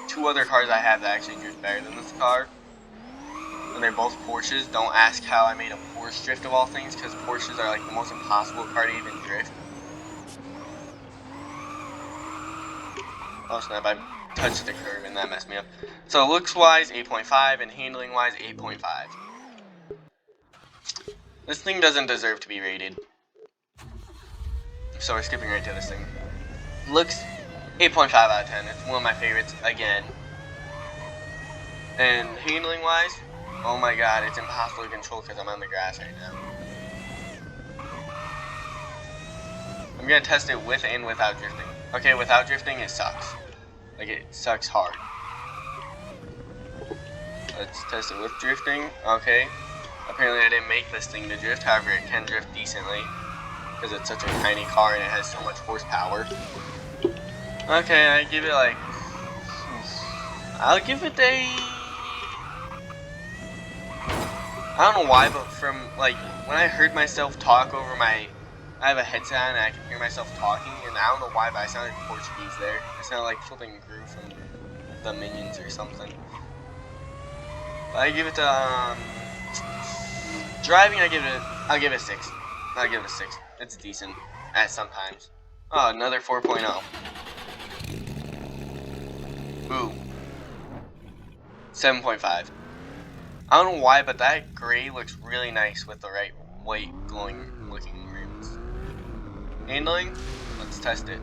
2 other cars I have that actually drift better than this car. And they're both Porsches. Don't ask how I made a Porsche drift of all things, because Porsches are like the most impossible car to even drift. Oh snap, I touched the curve and that messed me up. So looks wise 8.5 and handling wise 8.5. This thing doesn't deserve to be rated. So we're skipping right to this thing. Looks 8.5 out of 10. It's one of my favorites again. And handling wise, oh my god, it's impossible to control because I'm on the grass right now. I'm gonna test it with and without drifting. Okay, without drifting it sucks. Like it sucks hard. Let's test it with drifting. Okay. Apparently I didn't make this thing to drift, however it can drift decently. Because it's such a tiny car and it has so much horsepower. Okay, I give it like... I'll give it a... I don't know why, but from, like, when I heard myself talk over my... I have a headset on and I can hear myself talking, and I don't know why, but I sounded Portuguese there. I sounded like flipping Gru from the Minions or something. But I give it to, driving, I'll give it a 6. I'll give it a 6. It's decent, at sometimes. Oh, another 4.0. Ooh. 7.5. I don't know why, but that gray looks really nice with the right white glowing looking rims. Handling? Let's test it.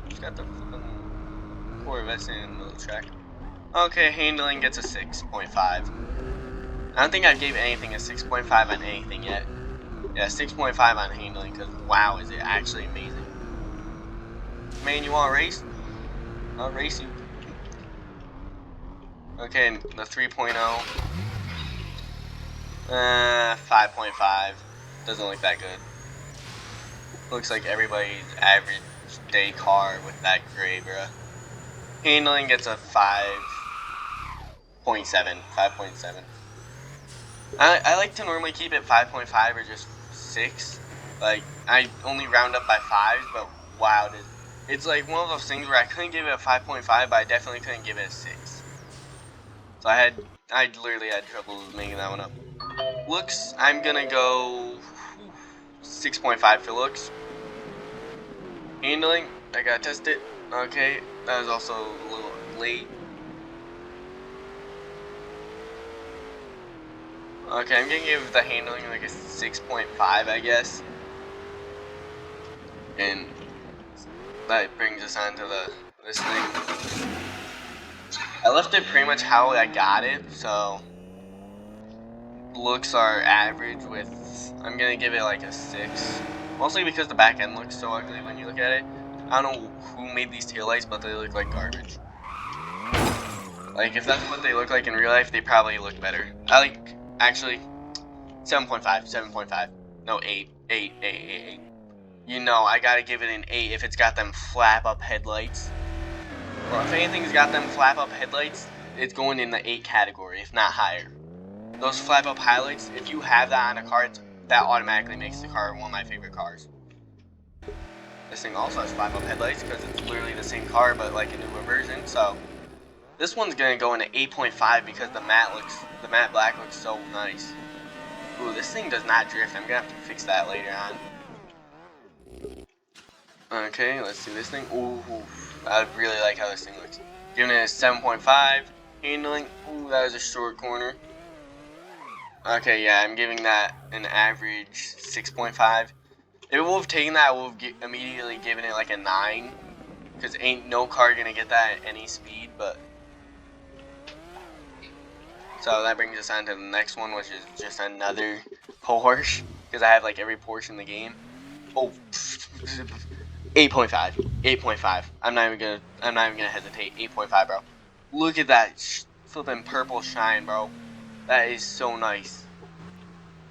Just got the flipping Corvette in the middle track. Okay, handling gets a 6.5. I don't think I gave anything a 6.5 on anything yet. Yeah, 6.5 on handling, because wow, is it actually amazing. Man, you want to race? I'll race you. Okay, the 3.0. 5.5. Doesn't look that good. Looks like everybody's average day car with that gray, bruh. Handling gets a 5.7. 5.7. I like to normally keep it 5.5 or just 6. Like, I only round up by 5s, but wow, it's like one of those things where I couldn't give it a 5.5, but I definitely couldn't give it a 6. So I literally had trouble making that one up. Looks, I'm gonna go 6.5 for looks. Handling, I gotta test it. Okay, that was also a little late. Okay, I'm gonna give the handling like a 6.5, I guess. And that brings us on to this thing. I left it pretty much how I got it, so looks are average with, I'm gonna give it like a 6. Mostly because the back end looks so ugly when you look at it. I don't know who made these taillights, but they look like garbage. Like, if that's what they look like in real life, they probably look better. I like, actually, 7.5, 7.5. No, 8. You know, I gotta give it an 8 if it's got them flap up headlights. Well, if anything's got them flap up headlights, it's going in the 8 category, if not higher. Those flap up highlights, if you have that on a car, that automatically makes the car one of my favorite cars. This thing also has flap up headlights because it's literally the same car but like a newer version. So this one's gonna go into 8.5 because the matte black looks so nice. Ooh, this thing does not drift. I'm gonna have to fix that later on. Okay, let's see this thing. Ooh, I really like how this thing looks. Giving it a 7.5. Handling. Ooh, that was a short corner. Okay, yeah, I'm giving that an average 6.5. If it would have taken that, I would have immediately given it like a 9. Because ain't no car gonna get that at any speed, but... So that brings us on to the next one, which is just another Porsche. Because I have like every Porsche in the game. Oh, 8.5. 8.5. I'm not even gonna hesitate. 8.5, bro. Look at that flipping purple shine, bro. That is so nice.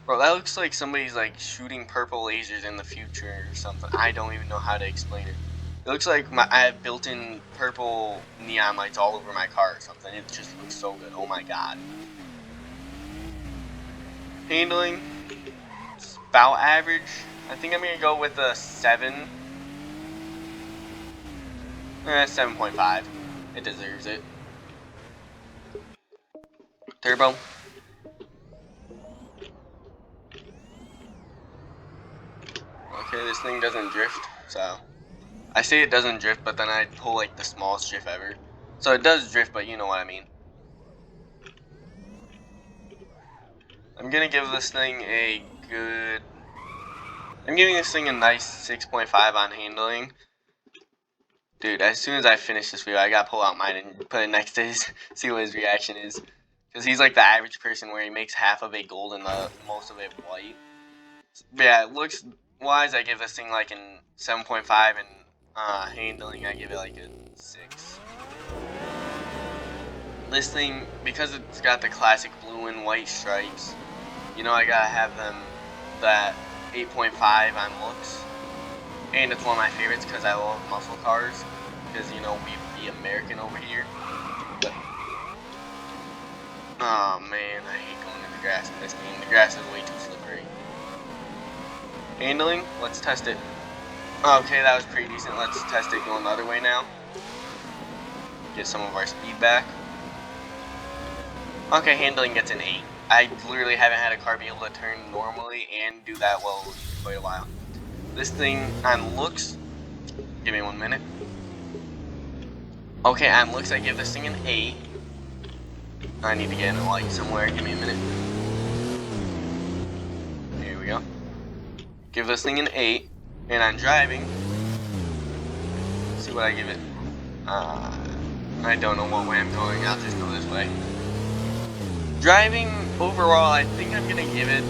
Bro, that looks like somebody's like shooting purple lasers in the future or something. I don't even know how to explain it. It looks like I have built-in purple neon lights all over my car or something. It just looks so good. Oh my god. Handling, it's about average. I think I'm gonna go with a 7. 7.5. It deserves it. Turbo. Okay, this thing doesn't drift, so... I say it doesn't drift, but then I pull like the smallest drift ever. So it does drift, but you know what I mean. I'm gonna give this thing a good... I'm giving this thing a nice 6.5 on handling. Dude, as soon as I finish this video, I gotta pull out mine and put it next to his, see what his reaction is. Because he's like the average person where he makes half of it gold and the most of it white. But yeah, looks wise, I give this thing like an 7.5, and handling, I give it like a 6. This thing, because it's got the classic blue and white stripes, you know I gotta have them that 8.5 on looks. And it's one of my favorites because I love muscle cars. Because, you know, we be American over here. But, oh man, I hate going in the grass in this game. The grass is way too slippery. Handling, let's test it. Okay, that was pretty decent. Let's test it going the other way now. Get some of our speed back. Okay, handling gets an 8. I literally haven't had a car be able to turn normally and do that well in quite a while. This thing on looks, give me 1 minute. Okay, on looks I give this thing an 8. I need to get in a light somewhere, give me a minute. Here we go. Give this thing an 8. And on driving, let's see what I give it. I don't know what way I'm going, I'll just go this way. Driving, overall, I think I'm gonna give it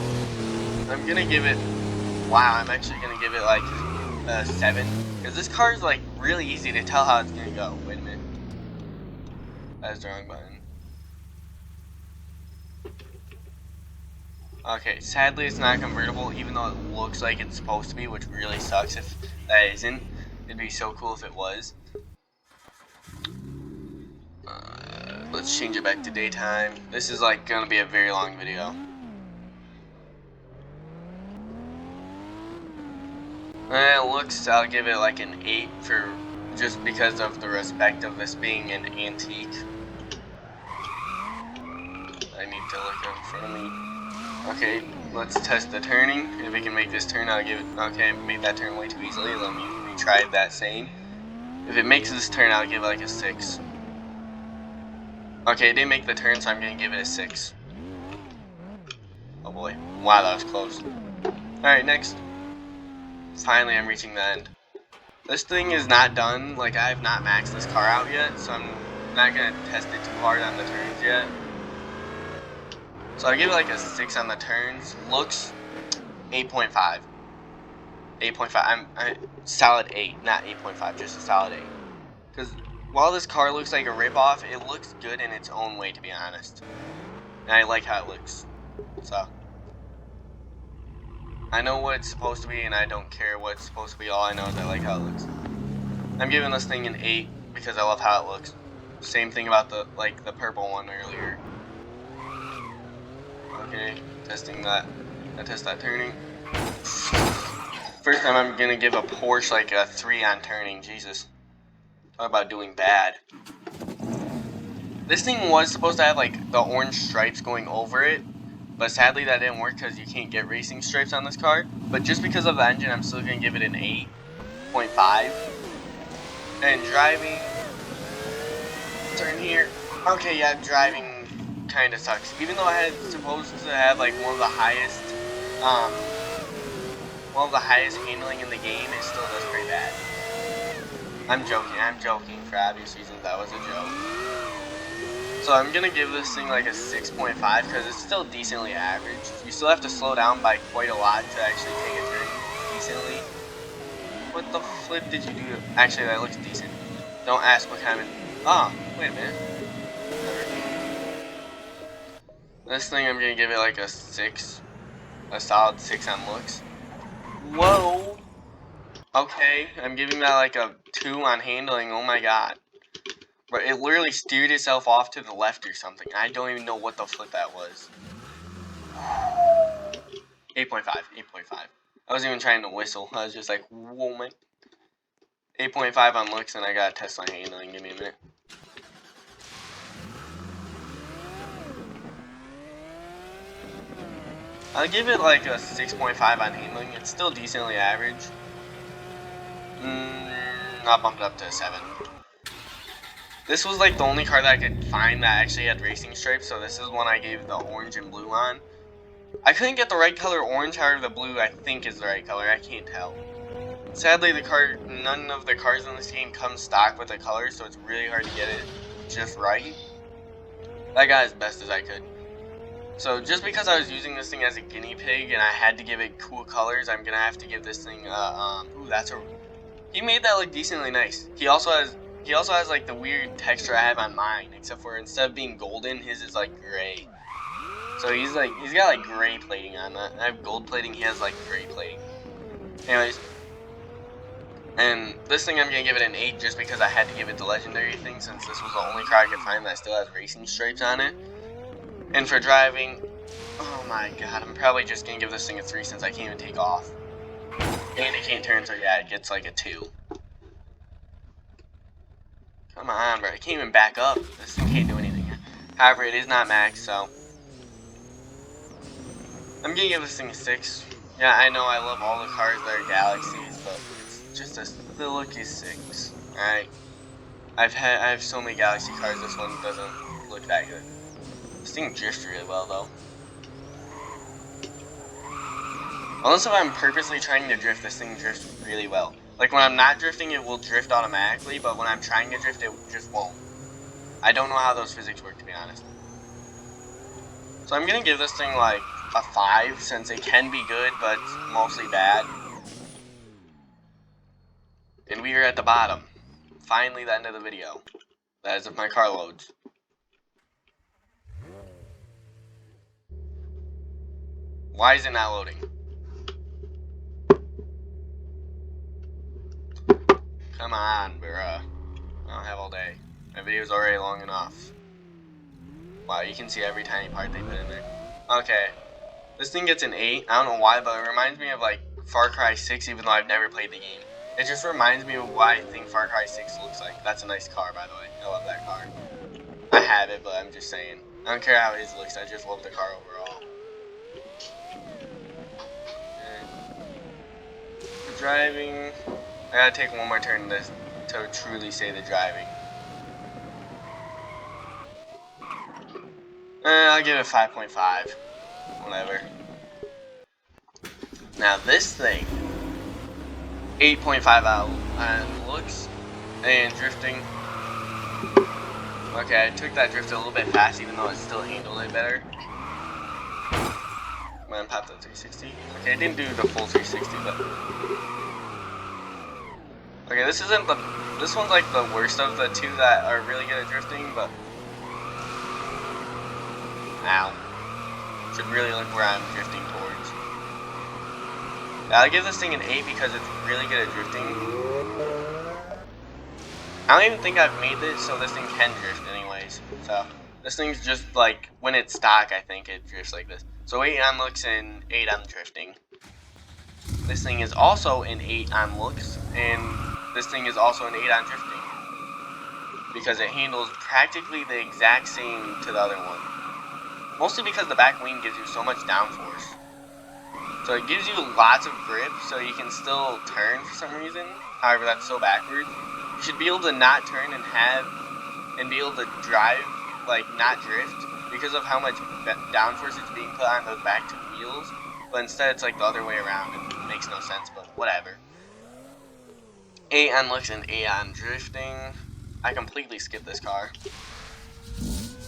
wow, I'm actually gonna give it like a 7, because this car is like really easy to tell how it's gonna go. Wait a minute, that's the wrong button. Okay, sadly it's not convertible, even though it looks like it's supposed to be, which really sucks if that isn't. It'd be so cool if it was. Let's change it back to daytime. This is like gonna be a very long video. And it looks, I'll give it like an 8 for just because of the respect of this being an antique. I need to look in front of me. Okay, let's test the turning. If we can make this turn, I'll give it. Okay, I made that turn way too easily. Let me retry that same. If it makes this turn, I'll give it like a 6. Okay, it didn't make the turn, so I'm gonna give it a 6. Oh boy. Wow, that was close. Alright, next. Finally, I'm reaching the end. This thing is not done. Like, I have not maxed this car out yet, so I'm not gonna test it too hard on the turns yet. So I give it like a 6 on the turns. Looks 8.5. 8.5. I'm solid 8, not 8.5, just a solid 8. Because while this car looks like a ripoff, it looks good in its own way, to be honest. And I like how it looks. So I know what it's supposed to be, and I don't care what it's supposed to be. All I know is I like how it looks. I'm giving this thing an 8 because I love how it looks. Same thing about the purple one earlier. Okay, testing that. I test that turning. First time I'm gonna give a Porsche like a 3 on turning. Jesus. Talk about doing bad. This thing was supposed to have like the orange stripes going over it, but sadly that didn't work because you can't get racing stripes on this car. But just because of the engine, I'm still gonna give it an 8.5. And driving, turn here. Okay, yeah, driving kind of sucks. Even though I had supposed to have like one of the highest handling in the game, it still does pretty bad. I'm joking for obvious reasons. That was a joke. So I'm gonna give this thing like a 6.5 because it's still decently average. You still have to slow down by quite a lot to actually take a turn decently. What the flip did you do? Actually, that looks decent. Don't ask what kind of... wait a minute. This thing, I'm gonna give it like a 6. A solid 6 on looks. Whoa! Okay, I'm giving that like a 2 on handling. Oh my god. But it literally steered itself off to the left or something. I don't even know what the flip that was. 8.5. 8.5. I wasn't even trying to whistle. I was just like, whoa, man. 8.5 on looks, and I got a test on handling. Give me a minute. I'll give it like a 6.5 on handling. It's still decently average. I'll bump it up to a 7. This was like the only car that I could find that actually had racing stripes, so this is one I gave the orange and blue on. I couldn't get the right color orange, however the blue I think is the right color. I can't tell. Sadly, none of the cars in this game come stock with the color, so it's really hard to get it just right. I got as best as I could. So just because I was using this thing as a guinea pig and I had to give it cool colors, I'm gonna have to give this thing he made that look decently nice. He also has like the weird texture I have on mine, except for instead of being golden, his is like gray. So he's got like gray plating on that. I have gold plating, he has like gray plating. Anyways, and this thing I'm gonna give it an 8 just because I had to give it the legendary thing since this was the only car I could find that still has racing stripes on it. And for driving, oh my god, I'm probably just gonna give this thing a 3 since I can't even take off. And it can't turn, so yeah, it gets like a 2. Come on, bro, I can't even back up. This thing can't do anything. However, it is not max, so I'm gonna give this thing a 6. Yeah, I know I love all the cars that are Galaxies, but it's just the look is 6. Alright. I have so many Galaxy cars, this one doesn't look that good. This thing drifts really well though. Unless if I'm purposely trying to drift, this thing drifts really well. Like when I'm not drifting, it will drift automatically, but when I'm trying to drift, it just won't. I don't know how those physics work, to be honest. So I'm gonna give this thing like a 5 since it can be good, but mostly bad. And we are at the bottom. Finally, the end of the video. That is if my car loads. Why is it not loading? Come on, bruh. I don't have all day. My video's already long enough. Wow, you can see every tiny part they put in there. Okay. This thing gets an 8. I don't know why, but it reminds me of like Far Cry 6, even though I've never played the game. It just reminds me of what I think Far Cry 6 looks like. That's a nice car, by the way. I love that car. I have it, but I'm just saying. I don't care how his looks, I just love the car overall. The driving, I gotta take one more turn to truly say the driving. I'll give it 5.5. Whatever. Now this thing, 8.5 out on looks and drifting. Okay, I took that drift a little bit fast, even though it still handled it better. Man, popped the 360. Okay, I didn't do the full 360, but okay, this one's like the worst of the two that are really good at drifting, but ow, should really look where I'm drifting towards. I'll give this thing an 8 because it's really good at drifting. I don't even think I've made this so this thing can drift anyways. So this thing's just like when it's stock, I think it drifts like this. So 8 on looks and 8 on drifting. This thing is also an 8 on looks, and this thing is also an 8 on drifting. Because it handles practically the exact same to the other one. Mostly because the back wing gives you so much downforce. So it gives you lots of grip, so you can still turn for some reason. However, that's so backwards. You should be able to not turn and be able to drive, like not drift, because of how much downforce is being put on those back two wheels. But instead, it's like the other way around. It makes no sense, but whatever. 8 on looks and 8 on drifting. I completely skipped this car.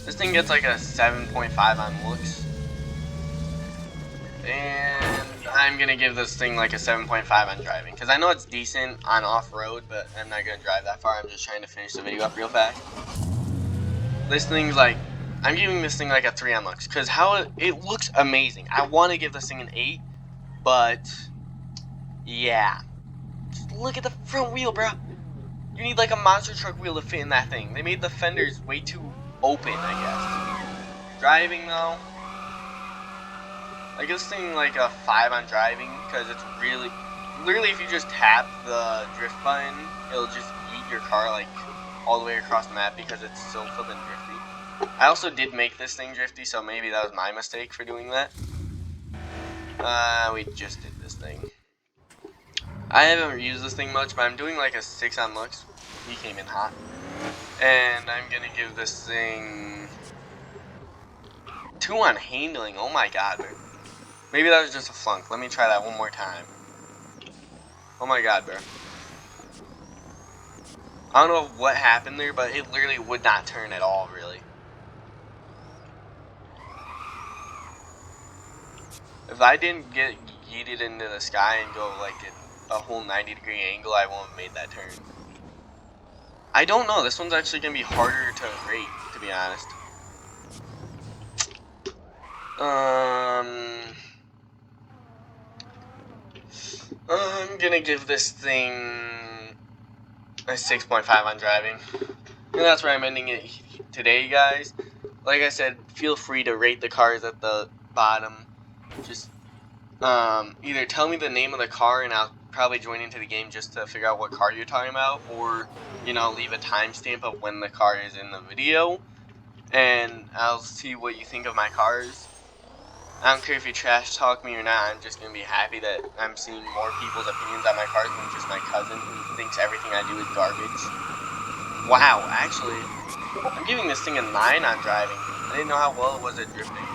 This thing gets like a 7.5 on looks. And I'm gonna give this thing like a 7.5 on driving. Because I know it's decent on off-road, but I'm not gonna drive that far. I'm just trying to finish the video up real fast. This thing's like, I'm giving this thing like a 3 on looks. Because how it looks amazing. I want to give this thing an 8. But, yeah. Just look at the front wheel, bro. You need like a monster truck wheel to fit in that thing. They made the fenders way too open, I guess. Driving though, I give this thing like a 5 on driving because it's literally if you just tap the drift button, it'll just eat your car like all the way across the map because it's so flippin' drifty. I also did make this thing drifty, so maybe that was my mistake for doing that. We just did this thing. I haven't used this thing much, but I'm doing like a 6 on looks. He came in hot. And I'm gonna give this thing 2 on handling. Oh my god, bro. Maybe that was just a flunk. Let me try that one more time. Oh my god, bro. I don't know what happened there, but it literally would not turn at all, really. If I didn't get yeeted into the sky and go like a whole 90-degree angle, I won't have made that turn. I don't know. This one's actually going to be harder to rate, to be honest. I'm going to give this thing a 6.5 on driving. And that's where I'm ending it today, guys. Like I said, feel free to rate the cars at the bottom. Just either tell me the name of the car and I'll probably join into the game just to figure out what car you're talking about, or, you know, leave a timestamp of when the car is in the video, and I'll see what you think of my cars. I don't care if you trash talk me or not, I'm just going to be happy that I'm seeing more people's opinions on my cars than just my cousin who thinks everything I do is garbage. Wow, actually, I'm giving this thing a 9 on driving. I didn't know how well it was at drifting.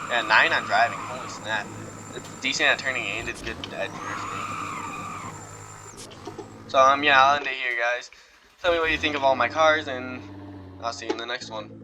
Yeah, 9 on driving, holy snap. It's decent at turning and it's good at drifting. So, yeah, I'll end it here, guys. Tell me what you think of all my cars, and I'll see you in the next one.